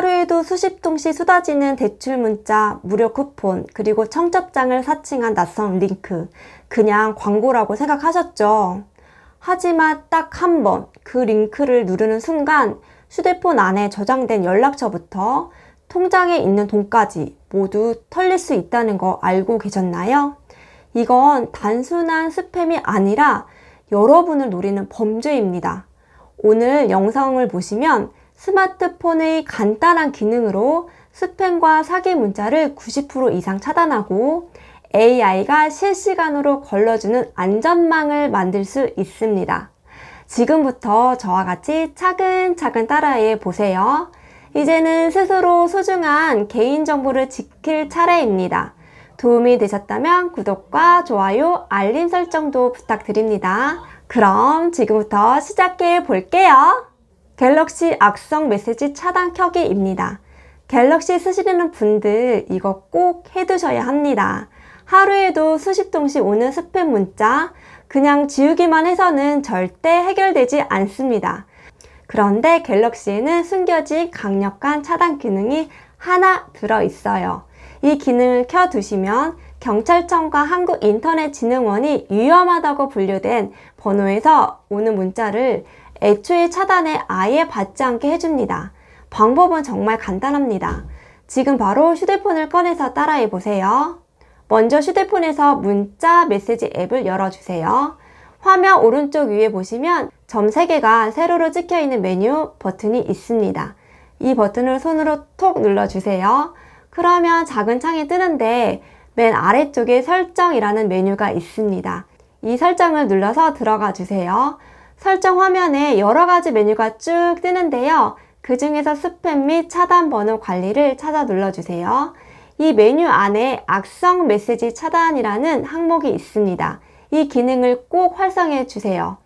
하루에도 수십 통씩 쏟아지는 대출 문자, 무료 쿠폰, 그리고 청첩장을 사칭한 낯선 링크. 그냥 광고라고 생각하셨죠? 하지만 딱 한 번 그 링크를 누르는 순간 휴대폰 안에 저장된 연락처부터 통장에 있는 돈까지 모두 털릴 수 있다는 거 알고 계셨나요? 이건 단순한 스팸이 아니라 여러분을 노리는 범죄입니다. 오늘 영상을 보시면 스마트폰의 간단한 기능으로 스팸과 사기 문자를 90% 이상 차단하고 AI가 실시간으로 걸러주는 안전망을 만들 수 있습니다. 지금부터 저와 같이 차근차근 따라해 보세요. 이제는 스스로 소중한 개인정보를 지킬 차례입니다. 도움이 되셨다면 구독과 좋아요, 알림 설정도 부탁드립니다. 그럼 지금부터 시작해 볼게요. 갤럭시 악성 메시지 차단 켜기입니다. 갤럭시 쓰시는 분들 이거 꼭 해두셔야 합니다. 하루에도 수십 통씩 오는 스팸 문자 그냥 지우기만 해서는 절대 해결되지 않습니다. 그런데 갤럭시에는 숨겨진 강력한 차단 기능이 하나 들어있어요. 이 기능을 켜두시면 경찰청과 한국인터넷진흥원이 위험하다고 분류된 번호에서 오는 문자를 애초에 차단해 아예 받지 않게 해줍니다. 방법은 정말 간단합니다. 지금 바로 휴대폰을 꺼내서 따라해 보세요. 먼저 휴대폰에서 문자 메시지 앱을 열어주세요. 화면 오른쪽 위에 보시면 점 3개가 세로로 찍혀있는 메뉴 버튼이 있습니다. 이 버튼을 손으로 톡 눌러주세요. 그러면 작은 창이 뜨는데 맨 아래쪽에 설정이라는 메뉴가 있습니다. 이 설정을 눌러서 들어가 주세요. 설정 화면에 여러 가지 메뉴가 쭉 뜨는데요. 그 중에서 스팸 및 차단 번호 관리를 찾아 눌러주세요. 이 메뉴 안에 악성 메시지 차단이라는 항목이 있습니다. 이 기능을 꼭 활성해 주세요.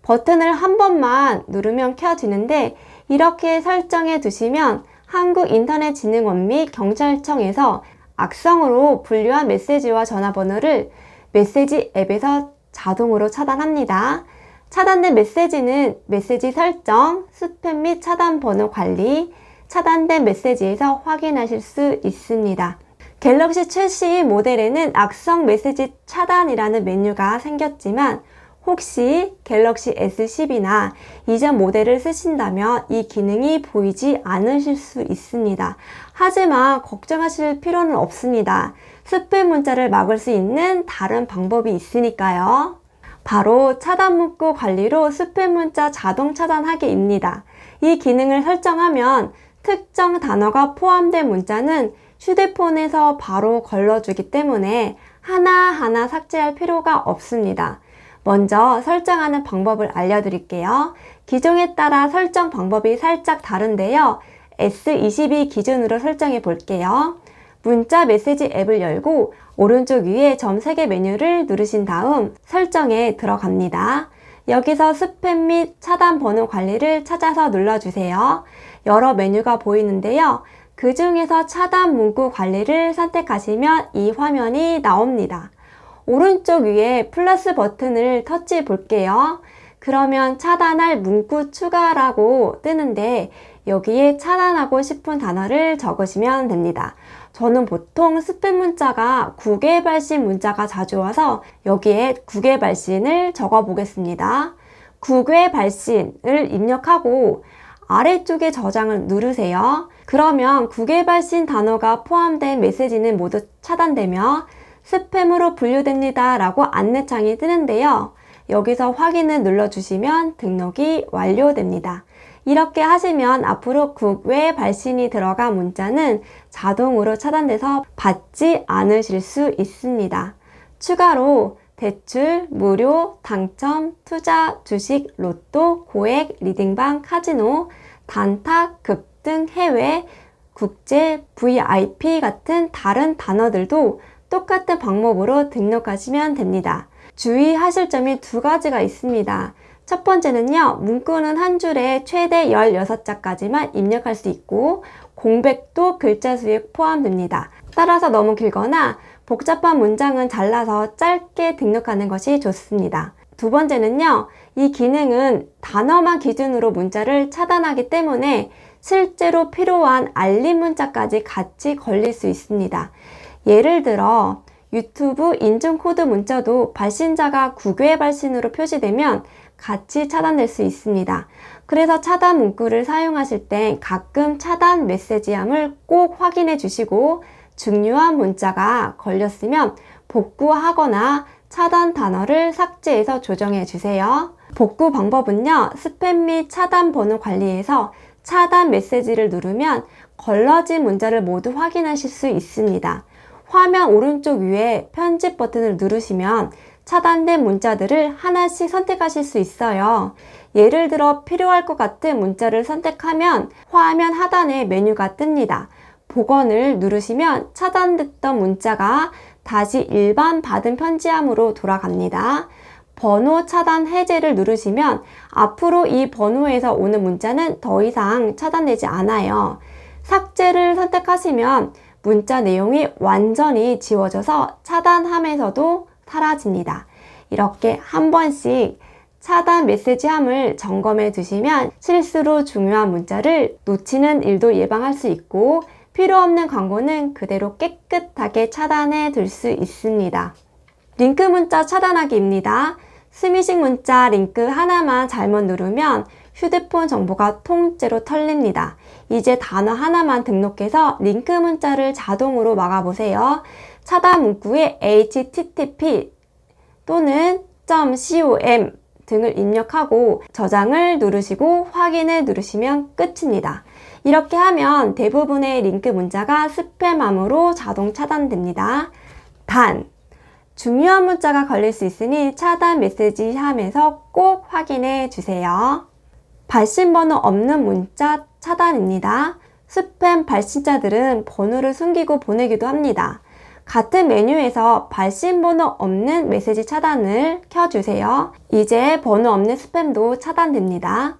버튼을 한 번만 누르면 켜지는데 이렇게 설정해 두시면 한국인터넷진흥원 및 경찰청에서 악성으로 분류한 메시지와 전화번호를 메시지 앱에서 자동으로 차단합니다. 차단된 메시지는 메시지 설정, 스팸 및 차단 번호 관리, 차단된 메시지에서 확인하실 수 있습니다. 갤럭시 최신 모델에는 악성 메시지 차단이라는 메뉴가 생겼지만 혹시 갤럭시 S10이나 이전 모델을 쓰신다면 이 기능이 보이지 않으실 수 있습니다. 하지만 걱정하실 필요는 없습니다. 스팸 문자를 막을 수 있는 다른 방법이 있으니까요. 바로 차단 문구 관리로 스팸 문자 자동 차단하기입니다. 이 기능을 설정하면 특정 단어가 포함된 문자는 휴대폰에서 바로 걸러주기 때문에 하나하나 삭제할 필요가 없습니다. 먼저 설정하는 방법을 알려드릴게요. 기종에 따라 설정 방법이 살짝 다른데요. S22 기준으로 설정해 볼게요. 문자 메시지 앱을 열고 오른쪽 위에 점 3개 메뉴를 누르신 다음 설정에 들어갑니다. 여기서 스팸 및 차단 번호 관리를 찾아서 눌러주세요. 여러 메뉴가 보이는데요. 그 중에서 차단 문구 관리를 선택하시면 이 화면이 나옵니다. 오른쪽 위에 플러스 버튼을 터치해 볼게요. 그러면 차단할 문구 추가라고 뜨는데 여기에 차단하고 싶은 단어를 적으시면 됩니다. 저는 보통 스팸 문자가 국외 발신 문자가 자주 와서 여기에 국외 발신을 적어 보겠습니다. 국외 발신을 입력하고 아래쪽에 저장을 누르세요. 그러면 국외 발신 단어가 포함된 메시지는 모두 차단되며 스팸으로 분류됩니다 라고 안내창이 뜨는데요. 여기서 확인을 눌러주시면 등록이 완료됩니다. 이렇게 하시면 앞으로 국외 발신이 들어간 문자는 자동으로 차단돼서 받지 않으실 수 있습니다. 추가로 대출, 무료, 당첨, 투자, 주식, 로또, 고액, 리딩방, 카지노, 단타, 급등, 해외, 국제, VIP 같은 다른 단어들도 똑같은 방법으로 등록하시면 됩니다. 주의하실 점이 2가지가 있습니다. 첫 번째는요, 문구는 한 줄에 최대 16자까지만 입력할 수 있고 공백도 글자 수에 포함됩니다. 따라서 너무 길거나 복잡한 문장은 잘라서 짧게 등록하는 것이 좋습니다. 두 번째는요, 이 기능은 단어만 기준으로 문자를 차단하기 때문에 실제로 필요한 알림 문자까지 같이 걸릴 수 있습니다. 예를 들어 유튜브 인증 코드 문자도 발신자가 국외 발신으로 표시되면 같이 차단될 수 있습니다. 그래서 차단 문구를 사용하실 때 가끔 차단 메시지함을 꼭 확인해 주시고 중요한 문자가 걸렸으면 복구하거나 차단 단어를 삭제해서 조정해 주세요. 복구 방법은요, 스팸 및 차단 번호 관리에서 차단 메시지를 누르면 걸러진 문자를 모두 확인하실 수 있습니다. 화면 오른쪽 위에 편집 버튼을 누르시면 차단된 문자들을 하나씩 선택하실 수 있어요. 예를 들어 필요할 것 같은 문자를 선택하면 화면 하단에 메뉴가 뜹니다. 복원을 누르시면 차단됐던 문자가 다시 일반 받은 편지함으로 돌아갑니다. 번호 차단 해제를 누르시면 앞으로 이 번호에서 오는 문자는 더 이상 차단되지 않아요. 삭제를 선택하시면 문자 내용이 완전히 지워져서 차단함에서도 사라집니다. 이렇게 한 번씩 차단 메시지함을 점검해 두시면 실수로 중요한 문자를 놓치는 일도 예방할 수 있고 필요 없는 광고는 그대로 깨끗하게 차단해 둘 수 있습니다. 링크 문자 차단하기입니다. 스미싱 문자 링크 하나만 잘못 누르면 휴대폰 정보가 통째로 털립니다. 이제 단어 하나만 등록해서 링크 문자를 자동으로 막아보세요. 차단 문구에 http 또는 .com 등을 입력하고 저장을 누르시고 확인을 누르시면 끝입니다. 이렇게 하면 대부분의 링크 문자가 스팸함으로 자동 차단됩니다. 단, 중요한 문자가 걸릴 수 있으니 차단 메시지함에서 꼭 확인해 주세요. 발신 번호 없는 문자 차단입니다. 스팸 발신자들은 번호를 숨기고 보내기도 합니다. 같은 메뉴에서 발신 번호 없는 메시지 차단을 켜주세요. 이제 번호 없는 스팸도 차단됩니다.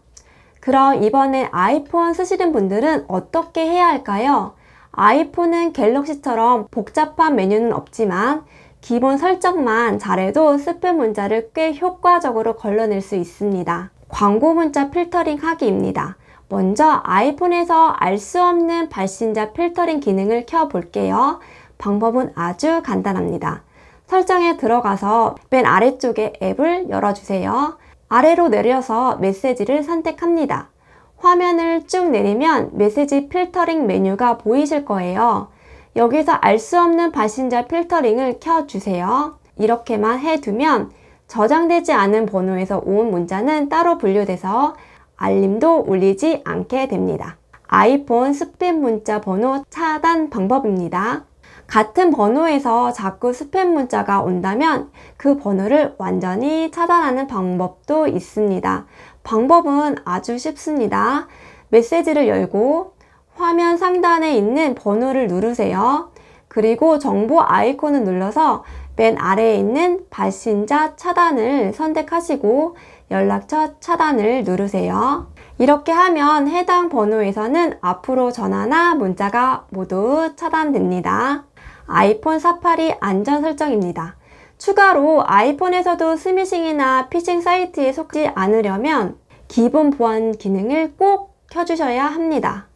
그럼 이번에 아이폰 쓰시는 분들은 어떻게 해야 할까요? 아이폰은 갤럭시처럼 복잡한 메뉴는 없지만 기본 설정만 잘해도 스팸 문자를 꽤 효과적으로 걸러낼 수 있습니다. 광고 문자 필터링 하기입니다. 먼저 아이폰에서 알 수 없는 발신자 필터링 기능을 켜볼게요. 방법은 아주 간단합니다. 설정에 들어가서 맨 아래쪽에 앱을 열어주세요. 아래로 내려서 메시지를 선택합니다. 화면을 쭉 내리면 메시지 필터링 메뉴가 보이실 거예요. 여기서 알 수 없는 발신자 필터링을 켜주세요. 이렇게만 해두면 저장되지 않은 번호에서 온 문자는 따로 분류돼서 알림도 울리지 않게 됩니다. 아이폰 스팸 문자 번호 차단 방법입니다. 같은 번호에서 자꾸 스팸 문자가 온다면 그 번호를 완전히 차단하는 방법도 있습니다. 방법은 아주 쉽습니다. 메시지를 열고 화면 상단에 있는 번호를 누르세요. 그리고 정보 아이콘을 눌러서 맨 아래에 있는 발신자 차단을 선택하시고 연락처 차단을 누르세요. 이렇게 하면 해당 번호에서는 앞으로 전화나 문자가 모두 차단됩니다. 아이폰 사파리 안전 설정입니다. 추가로 아이폰에서도 스미싱이나 피싱 사이트에 속지 않으려면 기본 보안 기능을 꼭 켜주셔야 합니다.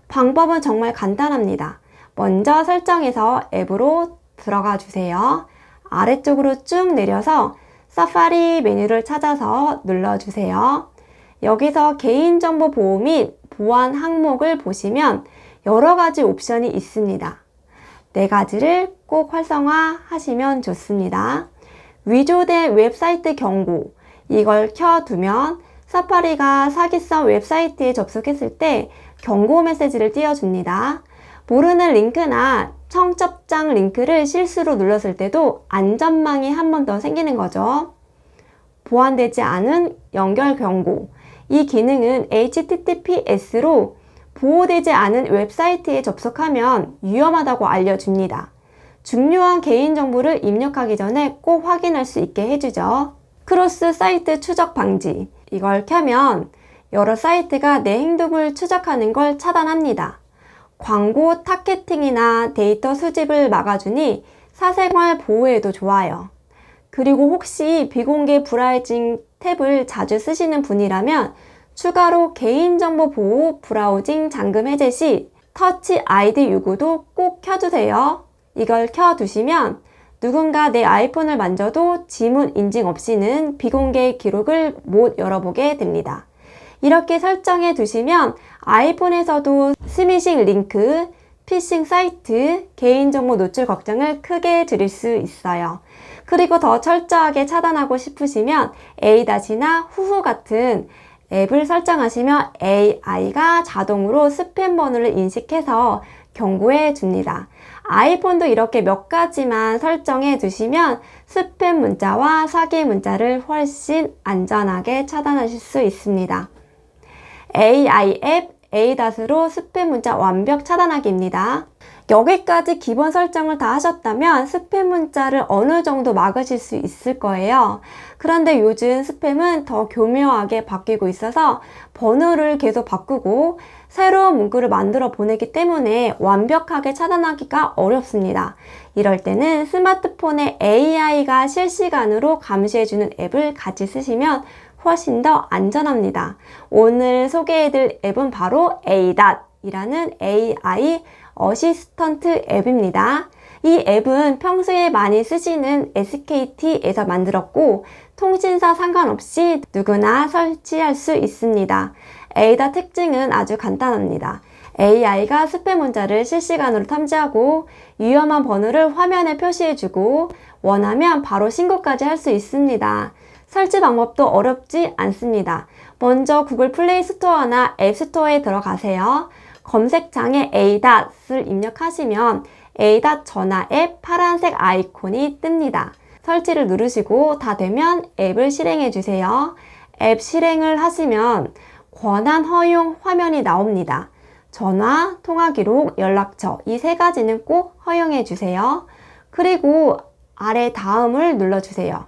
방법은 정말 간단합니다. 먼저 설정에서 앱으로 들어가 주세요. 아래쪽으로 쭉 내려서 사파리 메뉴를 찾아서 눌러주세요. 여기서 개인정보 보호 및 보안 항목을 보시면 여러 가지 옵션이 있습니다. 네 가지를 꼭 활성화하시면 좋습니다. 위조된 웹사이트 경고, 이걸 켜두면 사파리가 사기성 웹사이트에 접속했을 때 경고 메시지를 띄워줍니다. 모르는 링크나 청첩장 링크를 실수로 눌렀을 때도 안전망이 한 번 더 생기는 거죠. 보완되지 않은 연결 경고, 이 기능은 HTTPS로 보호되지 않은 웹사이트에 접속하면 위험하다고 알려줍니다. 중요한 개인정보를 입력하기 전에 꼭 확인할 수 있게 해주죠. 크로스 사이트 추적 방지, 이걸 켜면 여러 사이트가 내 행동을 추적하는 걸 차단합니다. 광고 타겟팅이나 데이터 수집을 막아주니 사생활 보호에도 좋아요. 그리고 혹시 비공개 브라우징 탭을 자주 쓰시는 분이라면 추가로 개인정보 보호 브라우징 잠금 해제 시 터치 아이디 요구도 꼭 켜두세요. 이걸 켜두시면 누군가 내 아이폰을 만져도 지문 인증 없이는 비공개 기록을 못 열어보게 됩니다. 이렇게 설정해 두시면 아이폰에서도 스미싱 링크, 피싱 사이트, 개인정보 노출 걱정을 크게 줄일 수 있어요. 그리고 더 철저하게 차단하고 싶으시면 A-나 후후 같은 앱을 설정하시면 AI가 자동으로 스팸 번호를 인식해서 경고해 줍니다. 아이폰도 이렇게 몇 가지만 설정해 두시면 스팸 문자와 사기 문자를 훨씬 안전하게 차단하실 수 있습니다. AI 앱 A-로 스팸 문자 완벽 차단하기입니다. 여기까지 기본 설정을 다 하셨다면 스팸 문자를 어느 정도 막으실 수 있을 거예요. 그런데 요즘 스팸은 더 교묘하게 바뀌고 있어서 번호를 계속 바꾸고 새로운 문구를 만들어 보내기 때문에 완벽하게 차단하기가 어렵습니다. 이럴 때는 스마트폰에 AI가 실시간으로 감시해주는 앱을 같이 쓰시면 훨씬 더 안전합니다. 오늘 소개해드릴 앱은 바로 A-이라는 AI 어시스턴트 앱입니다. 이 앱은 평소에 많이 쓰시는 SKT에서 만들었고 통신사 상관없이 누구나 설치할 수 있습니다. A-다 특징은 아주 간단합니다. AI가 스팸 문자를 실시간으로 탐지하고 위험한 번호를 화면에 표시해주고 원하면 바로 신고까지 할 수 있습니다. 설치 방법도 어렵지 않습니다. 먼저 구글 플레이 스토어나 앱 스토어에 들어가세요. 검색창에 A-을 입력하시면 A- 전화 앱 파란색 아이콘이 뜹니다. 설치를 누르시고 다 되면 앱을 실행해 주세요. 앱 실행을 하시면 권한 허용 화면이 나옵니다. 전화, 통화 기록, 연락처 이 세 가지는 꼭 허용해 주세요. 그리고 아래 다음을 눌러주세요.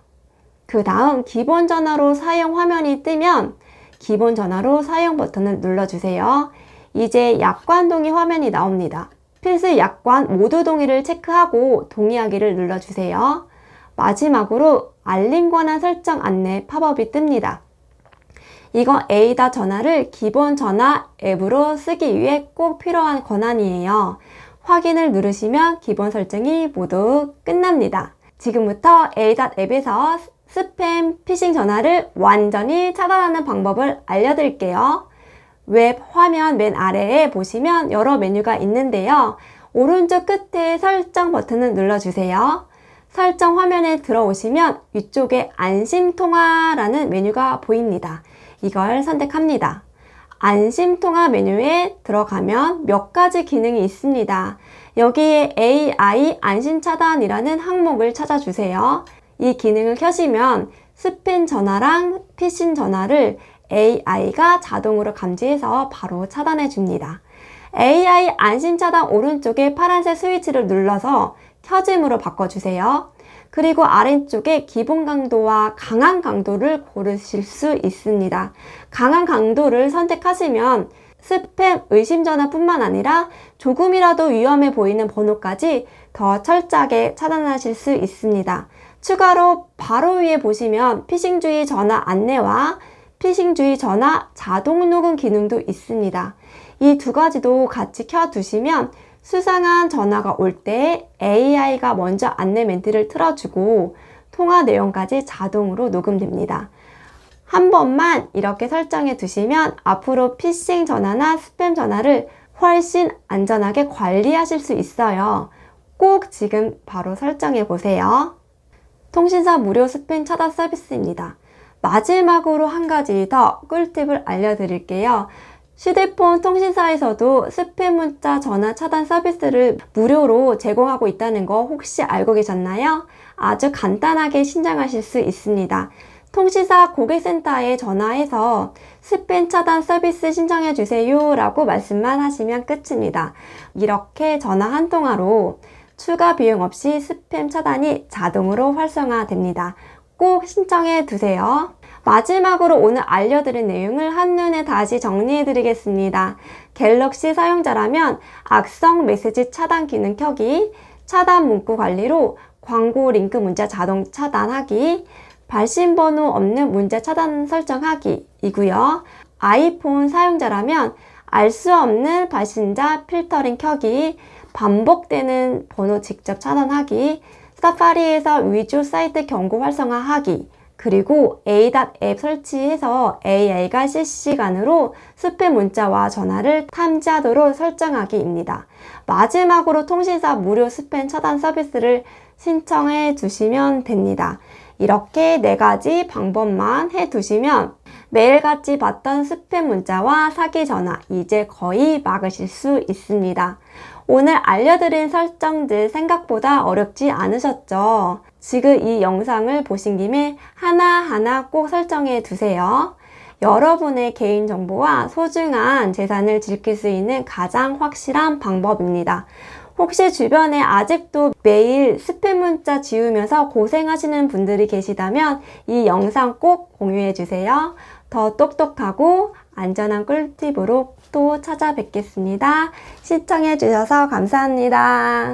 그 다음 기본 전화로 사용 화면이 뜨면 기본 전화로 사용 버튼을 눌러주세요. 이제 약관 동의 화면이 나옵니다. 필수 약관 모두 동의를 체크하고 동의하기를 눌러주세요. 마지막으로 알림 권한 설정 안내 팝업이 뜹니다. 이건 A- 전화를 기본 전화 앱으로 쓰기 위해 꼭 필요한 권한이에요. 확인을 누르시면 기본 설정이 모두 끝납니다. 지금부터 A- 앱에서 스팸, 피싱 전화를 완전히 차단하는 방법을 알려드릴게요. 웹 화면 맨 아래에 보시면 여러 메뉴가 있는데요. 오른쪽 끝에 설정 버튼을 눌러주세요. 설정 화면에 들어오시면 위쪽에 안심통화라는 메뉴가 보입니다. 이걸 선택합니다. 안심통화 메뉴에 들어가면 몇 가지 기능이 있습니다. 여기에 AI 안심차단이라는 항목을 찾아주세요. 이 기능을 켜시면 스팸 전화랑 피싱 전화를 AI가 자동으로 감지해서 바로 차단해 줍니다. AI 안심 차단 오른쪽에 파란색 스위치를 눌러서 켜짐으로 바꿔주세요. 그리고 아래쪽에 기본 강도와 강한 강도를 고르실 수 있습니다. 강한 강도를 선택하시면 스팸 의심 전화뿐만 아니라 조금이라도 위험해 보이는 번호까지 더 철저하게 차단하실 수 있습니다. 추가로 바로 위에 보시면 피싱 주의 전화 안내와 피싱 주의 전화 자동 녹음 기능도 있습니다. 이 두 가지도 같이 켜두시면 수상한 전화가 올 때 AI가 먼저 안내 멘트를 틀어주고 통화 내용까지 자동으로 녹음됩니다. 한 번만 이렇게 설정해 두시면 앞으로 피싱 전화나 스팸 전화를 훨씬 안전하게 관리하실 수 있어요. 꼭 지금 바로 설정해 보세요. 통신사 무료 스팸 차단 서비스입니다. 마지막으로 한 가지 더 꿀팁을 알려드릴게요. 휴대폰 통신사에서도 스팸 문자 전화 차단 서비스를 무료로 제공하고 있다는 거 혹시 알고 계셨나요? 아주 간단하게 신청하실 수 있습니다. 통신사 고객센터에 전화해서 스팸 차단 서비스 신청해 주세요 라고 말씀만 하시면 끝입니다. 이렇게 전화 한 통화로 추가 비용 없이 스팸 차단이 자동으로 활성화됩니다. 꼭 신청해 두세요. 마지막으로 오늘 알려드린 내용을 한눈에 다시 정리해 드리겠습니다. 갤럭시 사용자라면 악성 메시지 차단 기능 켜기, 차단 문구 관리로 광고 링크 문자 자동 차단하기, 발신 번호 없는 문자 차단 설정하기 이고요. 아이폰 사용자라면 알 수 없는 발신자 필터링 켜기, 반복되는 번호 직접 차단하기, 사파리에서 위조 사이트 경고 활성화하기, 그리고 A.앱 설치해서 AI가 실시간으로 스팸 문자와 전화를 탐지하도록 설정하기입니다. 마지막으로 통신사 무료 스팸 차단 서비스를 신청해 두시면 됩니다. 이렇게 4가지 방법만 해 두시면 매일같이 받던 스팸 문자와 사기 전화 이제 거의 막으실 수 있습니다. 오늘 알려드린 설정들 생각보다 어렵지 않으셨죠? 지금 이 영상을 보신 김에 하나하나 꼭 설정해 두세요. 여러분의 개인정보와 소중한 재산을 지킬 수 있는 가장 확실한 방법입니다. 혹시 주변에 아직도 매일 스팸 문자 지우면서 고생하시는 분들이 계시다면 이 영상 꼭 공유해 주세요. 더 똑똑하고 안전한 꿀팁으로 또 찾아뵙겠습니다. 시청해 주셔서 감사합니다.